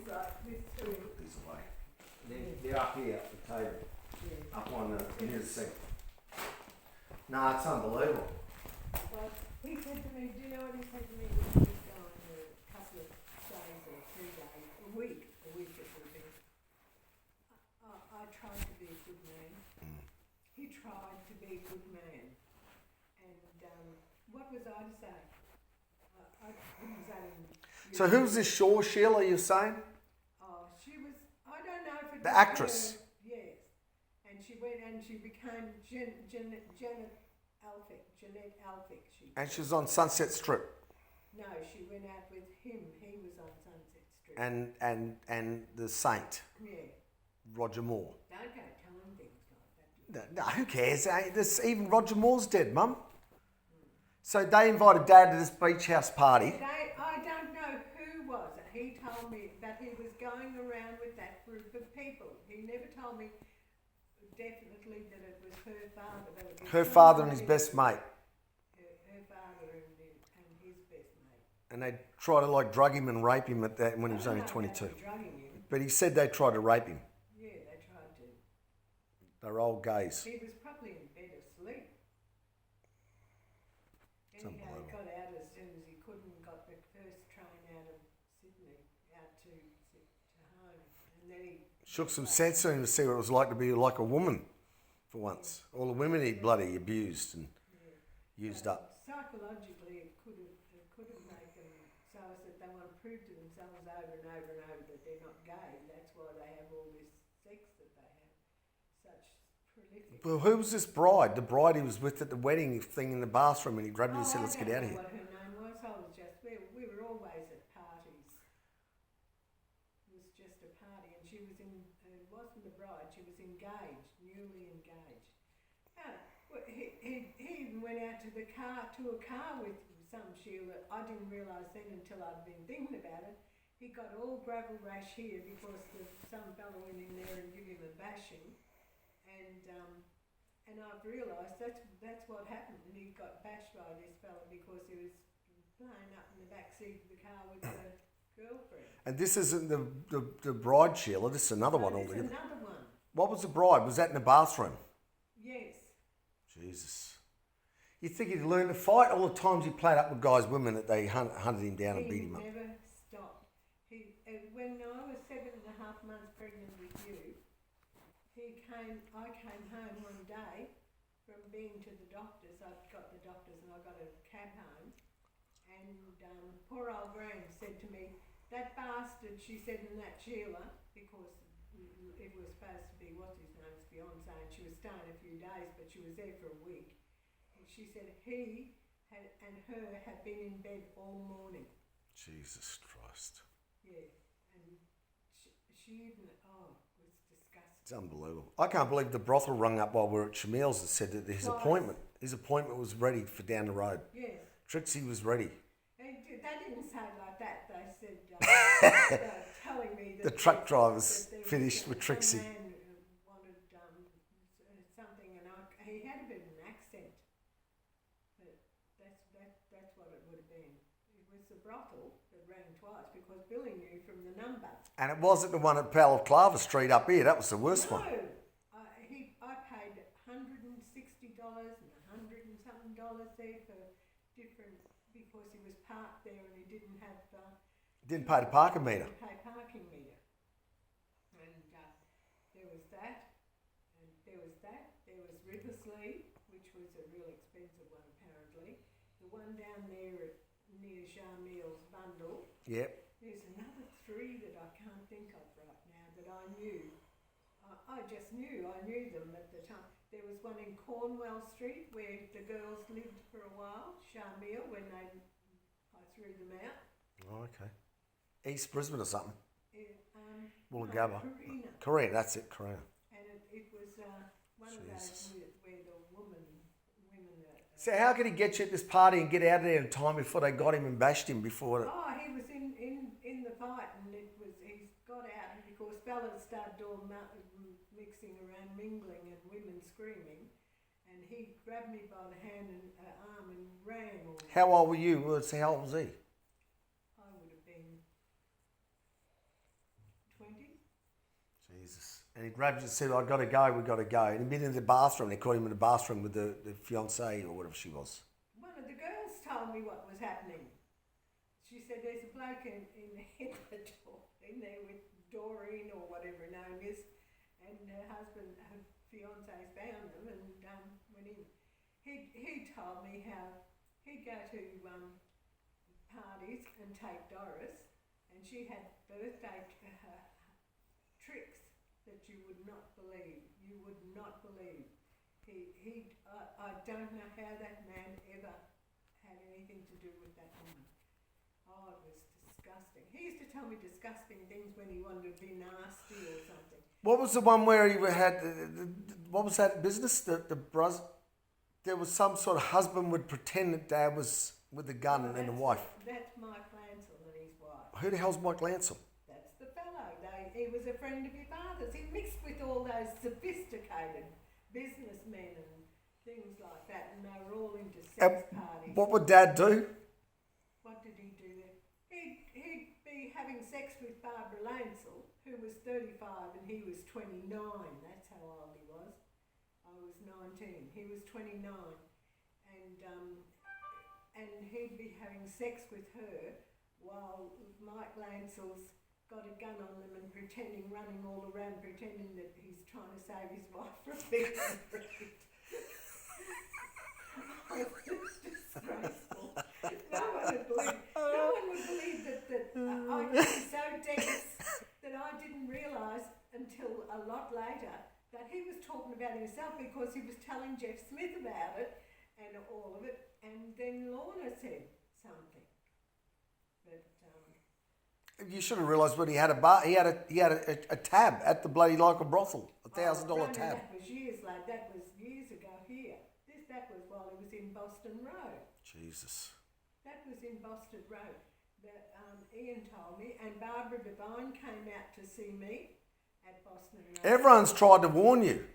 like this too. Put these away. They're up here at the table, Yeah. up on the near the sink. No, it's unbelievable. Well, he said to me, do you know what he said to me when he was going a couple of days or 3 days, a week it would have been. I tried to be a good man. He tried to be a good man. And what was I to say? I couldn't say. So who's this Shaw Sheila you're saying? Oh, she was, I don't know if it The was actress. her, yes. And she went and she became Janet Alphick. And she was on Sunset Strip. No, she went out with him. He was on Sunset Strip. And the Saint, Yeah. Roger Moore. Don't go telling things like that. No, who cares? Even Roger Moore's dead, Mum. So they invited Dad to this beach house party. I don't know who was it. He told me that he was going around with that group of people. He never told me definitely that it was her father. Her father and his best mate. Her father and his best mate. And they tried to like drug him and rape him at that when he was only 22. But he said they tried to rape him. Yeah, they tried to. They're old gays. He was probably in bed asleep. Anyhow, he got out as soon as he could and got the first train out of Sydney out to home. And then he Shook some sense in him to see what it was like to be like a woman for once. All the women he'd bloody abused and used up. Psychologically, it could have made them so as that they want to prove to themselves over and over and over that they're not gay. That's why they have all this sex that they have. Such prolific. Well, who was this bride? The bride he was with at the wedding thing in the bathroom, and he grabbed her and said, "Let's get out of here." I don't know what her name was. I was just we were always at parties. It was just a party, and she was it wasn't a bride. She was engaged, newly engaged. He even went out to a car with some Sheila. I didn't realise then until I'd been thinking about it. He got all gravel rash here because some fellow went in there and gave him a bashing, and I've realised that's what happened. And he got bashed by this fellow because he was playing up in the back seat of the car with the girlfriend. And this isn't the bride, Sheila. This is another one There's altogether. another one. What was the bride? Was that in the bathroom? Yes. Jesus. You think he'd learn to fight? All the times he played up with guys, women that they hunted him down and beat him up. He never stopped. When I was 7.5 months pregnant with you, I came home one day from being to the doctors. I'd got the doctors and I got a cab home. And poor old Gran said to me, that bastard, she said, and that Sheila, because it was supposed to be what's-his-name's fiancé, and she was staying a few days, but she was there for a week. And she said he and her had been in bed all morning. Jesus Christ. Yeah, and she even, it was disgusting. It's unbelievable. I can't believe the brothel rung up while we were at Shamil's and said that his appointment was ready for down the road. Yes. Trixie was ready. They didn't say it like that. They said, they were telling me that The truck drivers finished with Trixie. Some man wanted something, and he had a bit of an accent. But that's what it would have been. It was the brothel that rang twice because Billy knew from the number. And it wasn't the one at Balaclava Street up here. That was the worst one. No, I paid $160 and $100 and something there for different, because he was parked there and he didn't have. Didn't pay the parking meter. Didn't pay parking meter. And there was that, and there was that. There was Riversley, which was a real expensive one apparently. The one down there near Jamil's Bundle. Yep. There's another 3 that I can't think of right now that I knew. I just knew. I knew them at the time. There was one in Cornwell Street where the girls lived for a while, Jamil, when I threw them out. Oh, okay. East Brisbane or something. Woolloongabba. No, Carina, that's it, Carina. And it was one of those where the women. So how could he get you at this party and get out of there in time before they got him and bashed him before? He was in the fight, and he got out because fellas started all mixing around, mingling, and women screaming, and he grabbed me by the hand and arm and ran. How old were you? How old was he? I would have been And he grabbed you and said, "I got to go. We got to go." And he'd been in the bathroom. They caught him in the bathroom with the fiancée or whatever she was. One of the girls told me what was happening. She said there's a bloke in there with Doreen or whatever her name is, and her husband, her fiance's found them and went in. He told me how he'd go to parties and take Doris, and she had birthday tricks that you would not believe. You would not believe. I don't know how that man ever had anything to do with that woman. Oh, it was disgusting. He used to tell me disgusting things when he wanted to be nasty or something. What was the one where he had? What was that business? There was some sort of husband would pretend that Dad was with a gun and a wife. That's Mike Lancel and his wife. Who the hell's Mike Lancel? That's the fellow. He was a friend of your father's. He mixed with all those sophisticated businessmen and things like that, and they were all into sex parties. What would Dad do? What did he do there? He'd be having sex with Barbara Lancel, who was 35 and he was 29. That's how old he was. I was 19. He was 29. And he'd be having sex with her while Mike Lancel's got a gun on them and running all around, pretending that he's trying to save his wife from being raped. It's disgraceful. No one would believe that I could be so dense that I didn't realise until a lot later that he was talking about himself because he was telling Jeff Smith about it and all of it, and then Lorna said something. But you should have realised when he had a bar. He had a tab at the bloody local brothel, $1,000 tab. That was years later. That was years ago here. That was while he was in Boston Road. Jesus. That was in Boston Road. That Ian told me, and Barbara Devine came out to see me at Boston Road. Everyone's tried to warn you.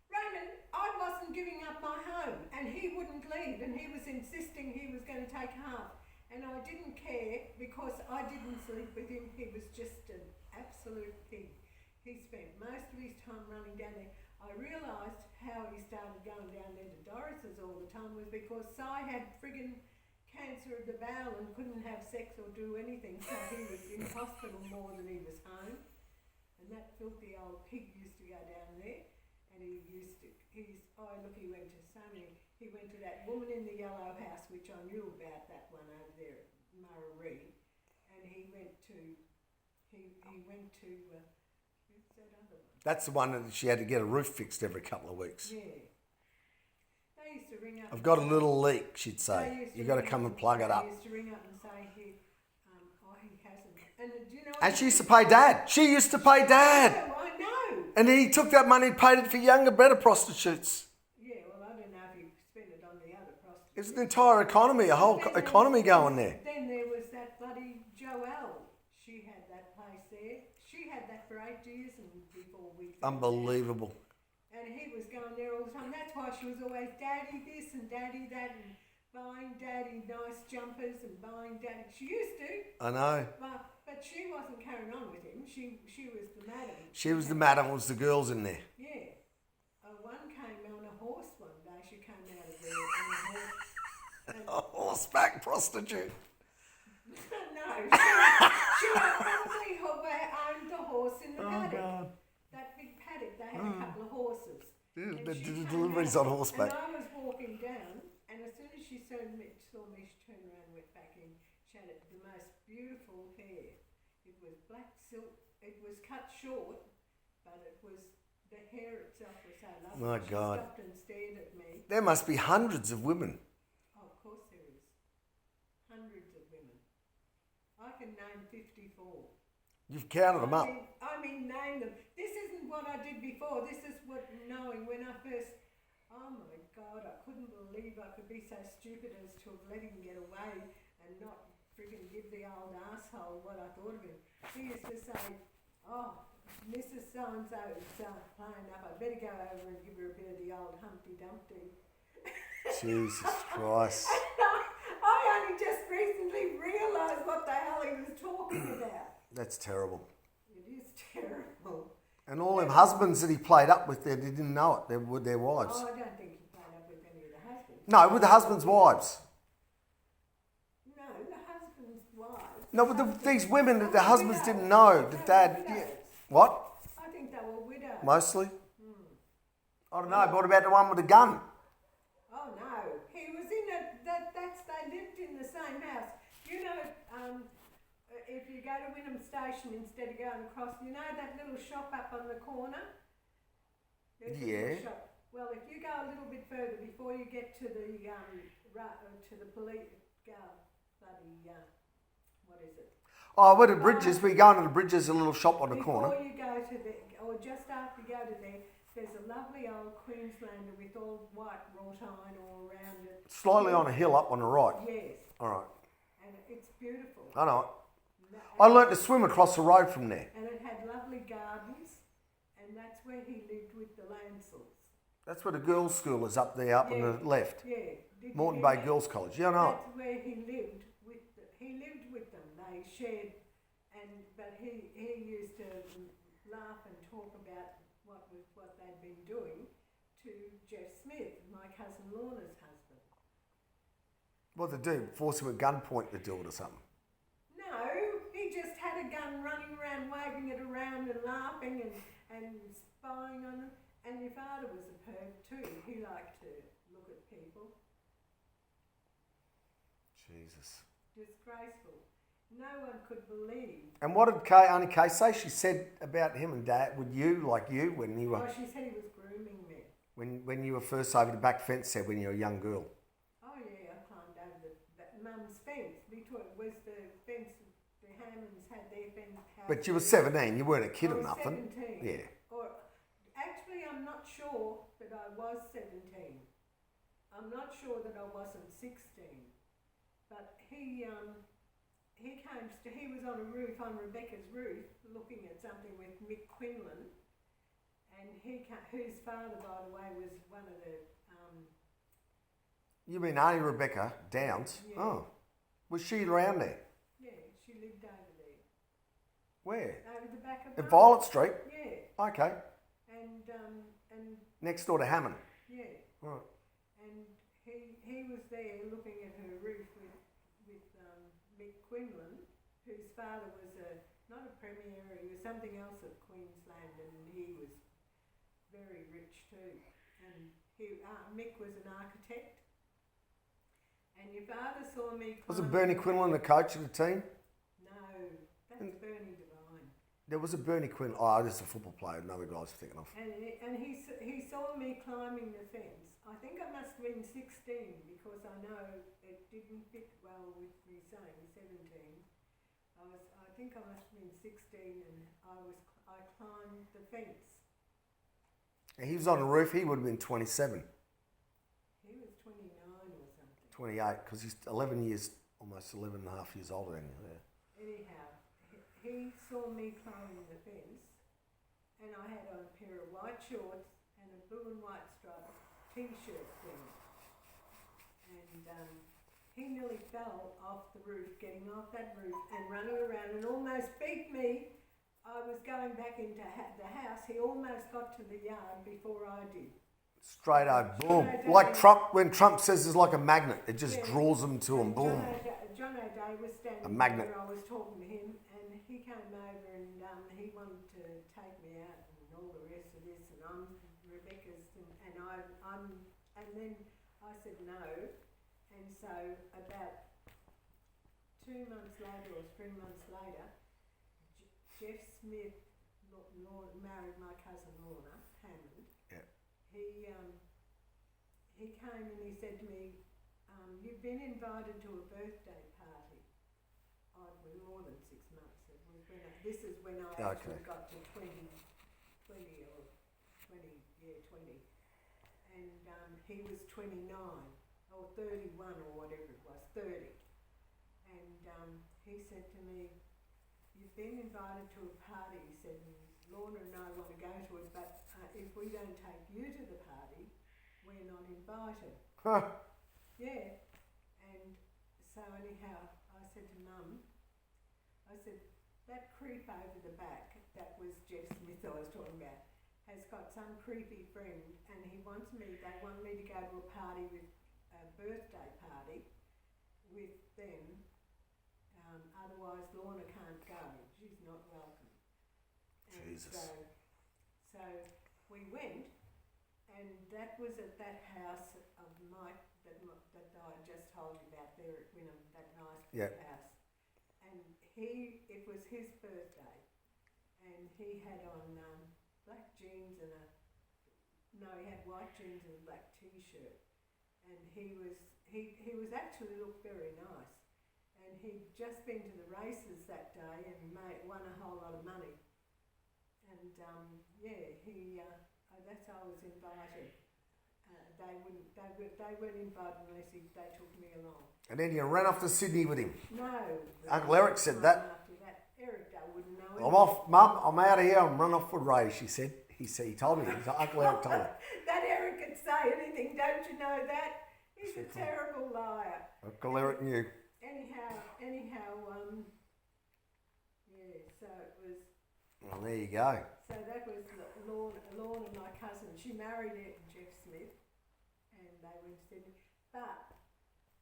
Roman, I wasn't giving up my home, and he wouldn't leave, and he was insisting he was going to take half. And I didn't care because I didn't sleep with him. He was just an absolute pig. He spent most of his time running down there. I realised how he started going down there to Doris's all the time was because Si had friggin' cancer of the bowel and couldn't have sex or do anything, so he was in hospital more than he was home. And that filthy old pig used to go down there, and he went to that woman in the yellow house, which I knew about, that one over there at Murray, and he went to who's that other one? That's the one that she had to get a roof fixed every couple of weeks. Yeah. They used to ring up. I've got a little leak, she'd say. You got to come and plug it up. They used to ring up and say, he hasn't. And do you know? And she used to pay Dad. She used to pay Dad. I know. And he took that money and paid it for younger, better prostitutes. Yeah, well, I don't know if he spent it on the other prostitutes. It was an entire economy, a whole economy going there. Then there was that bloody Joelle. She had that place there. She had that for 8 years and before we... Unbelievable. And he was going there all the time. That's why she was always Daddy this and Daddy that and buying Daddy nice jumpers and buying Daddy... She used to. I know. But she wasn't carrying on with him. She was the madam. She was the madam, it was the girls in there. Yeah. One came on a horse one day. She came out of there on a horse. A horseback prostitute. No, she probably owned the horse in the paddock. God. That big paddock, they had a couple of horses. Yeah, the deliveries on horseback. And I was walking down, and as soon as she saw me, she turned around and went back in. She had the most beautiful hair. It was black silk. It was cut short, but it was, the hair itself was so lovely. My God. She stopped and stared at me. There must be hundreds of women. Oh, of course there is. Hundreds of women. I can name 54. You've counted them up. I mean, name them. This isn't what I did before. This is what knowing when I first... Oh my God, I couldn't believe I could be so stupid as to have let him get away and not friggin' give the old asshole what I thought of him. He used to say, oh, Mrs. So-and-so's playing up. I better go over and give her a bit of the old Humpty Dumpty. Jesus Christ. I only just recently realised what the hell he was talking about. That's terrible. It is terrible. And all them husbands that he played up with, they didn't know it. They were their wives. Oh, I don't think he played up with any of the husbands. No, with the husbands' wives. No, the husband's wives. No, with these women that the husbands didn't know. The dad. Yeah. What? I think they were widows. Mostly. I don't know. But what about the one with the gun? Oh no, he was in a they lived in the same house. You know, if you go to Wynnum Station instead of going across, you know that little shop up on the corner. There's a little Yeah. shop. Well, if you go a little bit further before you get to the police, what is it? Oh, we're at Bridges. We go into the Bridges, a little shop on the Before corner. you go to or just after you go to there, there's a lovely old Queenslander with all white wrought iron all around it. Slightly on a hill up on the right. Yes, All right. and it's beautiful. I know it. I learnt to swim across the road from there. And it had lovely gardens, and that's where he lived with the Lancells. That's where the girls' school is up there, up on the left. Yeah. Did Moreton you hear Bay that? Girls' College. Yeah, I know it. That's where he lived with them. They shared, but he used to laugh and talk about what they'd been doing to Jeff Smith, my cousin Lorna's husband. What did they do? Force him at gunpoint to do it or something? No, he just had a gun running around, waving it around and laughing and spying on them. And your father was a perv too. He liked to look at people. Jesus. Disgraceful. No one could believe. And what did Auntie Kay say? She said about him and Dad, with you, like you, when you were... Oh, she said he was grooming me. When you were first over the back fence, said when you were a young girl. Oh yeah, I climbed over Mum's fence. Between was the fence. The Hammonds had their fence. But you were 17. You weren't a kid I or was nothing. 17. Yeah. Or actually, I'm not sure that I was 17. I'm not sure that I wasn't 16. But he was on a roof, on Rebecca's roof, looking at something with Mick Quinlan, and whose father, by the way, was one of the. You mean Auntie Rebecca Downs? Yeah. Oh, was she around there? Yeah, she lived over there. Where? Over the back of. At Violet Street. Yeah, Okay. and Next door to Hammond. yeah, Right. and he was there looking at her roof with Mick Quinlan, whose father was not a premier, he was something else of Queensland, and he was very rich too. And Mick was an architect. And your father saw me. Wasn't Bernie Quinlan the coach of the team? No, that's Bernie Devine. There was a Bernie Quinlan. Oh, this is a football player. No, the guy's thinking of. And he saw me climbing the fence. I think I must have been 16 because I know it didn't fit well with me saying 17. I think I must have been 16, and I climbed the fence. He was on the roof. He would have been 27. He was 29 or something. 28, because he's 11 years, almost 11 and a half years older than you. Yeah. Anyhow, he saw me climbing the fence, and I had on a pair of white shorts and a blue and white striped t-shirt thing. And he nearly fell off the roof, getting off that roof and running around and almost beat me. I was going back into the house. He almost got to the yard before I did. Straight over, boom. Like Trump, when Trump says it's like a magnet, it just draws them to him, boom. John O'Day was standing A magnet. there. I was talking to him, and he came over and he wanted to take me out and all the rest of this. And I'm Rebecca's, and then I said no. And so about 2 months later or 3 months later, Jeff Smith married my cousin Lorna Hammond. Yeah. He came and he said to me, "You've been invited to a birthday party." It was more than 6 months. This is when I actually got to 20 or 20, yeah, 20. And he was 29 or 31 or whatever it was, 30. And he said to me, "You've been invited to a party," he said, "and Lorna and I want to go to it, but if we don't take you to the party, we're not invited." Huh. Yeah. And so anyhow, I said to Mum, I said, that creep over the back, that was Jeff Smith I was talking about, has got some creepy friend, and they want me to go to a party a birthday party with them. Otherwise Lorna can't go, she's not welcome. And Jesus. So we went, and that was at that house of Mike that I just told you about there at Wynnum, that nice big house. And it was his birthday, and he had on black jeans and he had white jeans and a black t-shirt, and he was actually looked very nice, and he'd just been to the races that day and won a whole lot of money, and that's how I was invited. They weren't invited unless they took me along. And then you ran off to Sydney with him. No. Uncle Eric said that. After that, Eric, I wouldn't know. I'm off, Mum. I'm out of here. I'm run off with Ray. She said. He told me. Uncle Eric told me. That Eric could say anything. Don't you know that? He's a terrible liar. Uncle Eric knew. Anyhow. So it was. Well, there you go. So that was Lorna, my cousin. She married Jeff Smith, and they went to Sydney. But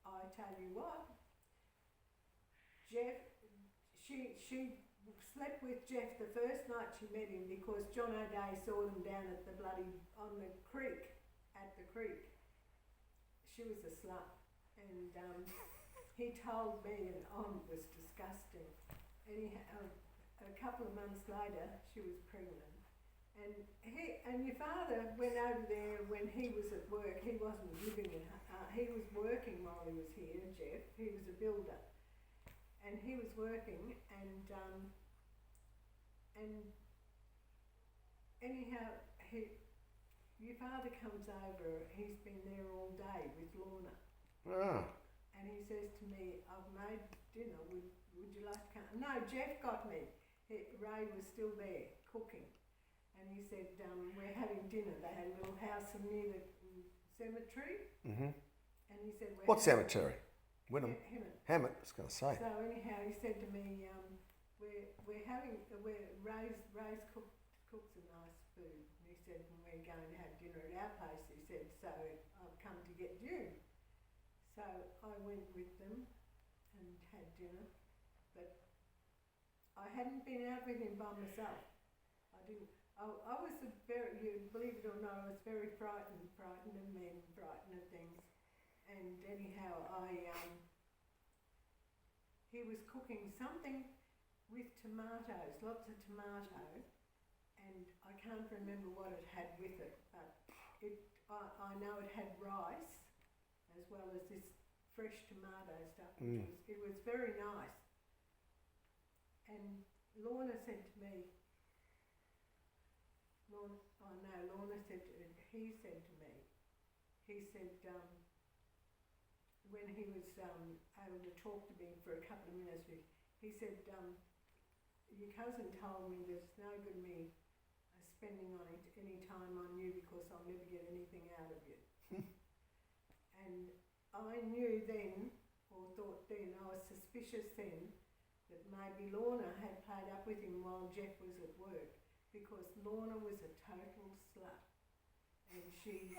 I tell you what, Jeff, she slept with Jeff the first night she met him because John O'Day saw them down at the at the creek. She was a slut, and he told me, and it was disgusting. Anyhow, a couple of months later, she was pregnant. And your father went over there when he was at work. He wasn't living he was working while he was here, Jeff. He was a builder. And he was working, and anyhow, your father comes over, he's been there all day with Lorna. Oh. And he says to me, I've made dinner, would you like to come? No, Jeff got me. Ray was still there, cooking. And he said, we're having dinner. They had a little house near the cemetery. Mm-hmm. And he said, what cemetery? Wynnum. Hammett. I was going to say. So anyhow, he said to me, Ray's cooks a nice food. And he said, we're going to have dinner at our place. He said, so I've come to get you. So I went with them and had dinner. But I hadn't been out with him by myself. I didn't. I was believe it or not, I was very frightened of men, frightened of things. And anyhow, he was cooking something with tomatoes, lots of tomato, and I can't remember what it had with it, but I know it had rice as well as this fresh tomato stuff. It was very nice. And Lorna said to me, he said when he was able to talk to me for a couple of minutes, he said, your cousin told me there's no good me spending any time on you because I'll never get anything out of you. And I knew then, or thought then, I was suspicious then, that maybe Lorna had played up with him while Jeff was at work, because Lorna was a total slut. And she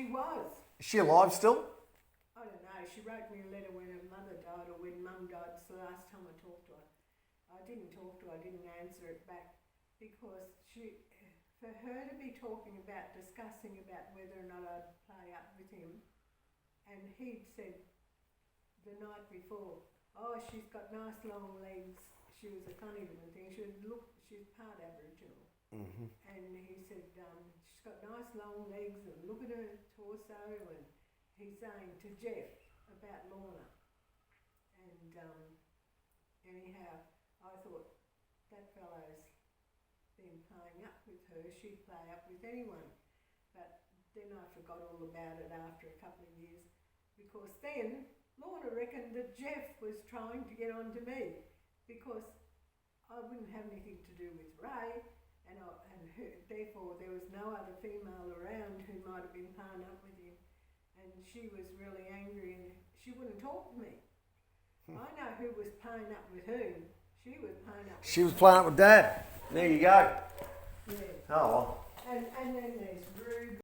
was. Is she alive still? I don't know. She wrote me a letter when her mother died, or when Mum died. It's the last time I talked to her. I didn't talk to her. I didn't answer it back, because for her to be discussing about whether or not I'd play up with him, and he'd said the night before, oh, she's got nice long legs. She was a funny little thing. She's part Aboriginal. Mm-hmm. And he said, she's got nice long legs, and look at her torso. And he's saying to Jeff about Lorna. And anyhow, I thought, that fellow's been playing up with her. She'd play up with anyone. But then I forgot all about it after a couple of years, because then Lorna reckoned that Jeff was trying to get on to me, because I wouldn't have anything to do with Ray, and therefore there was no other female around who might have been playing up with him, and she was really angry and she wouldn't talk to me. I know who was playing up with whom. She She was playing up. She was playing up with Dad. There you go. Yeah. Oh well. And then there's Rube.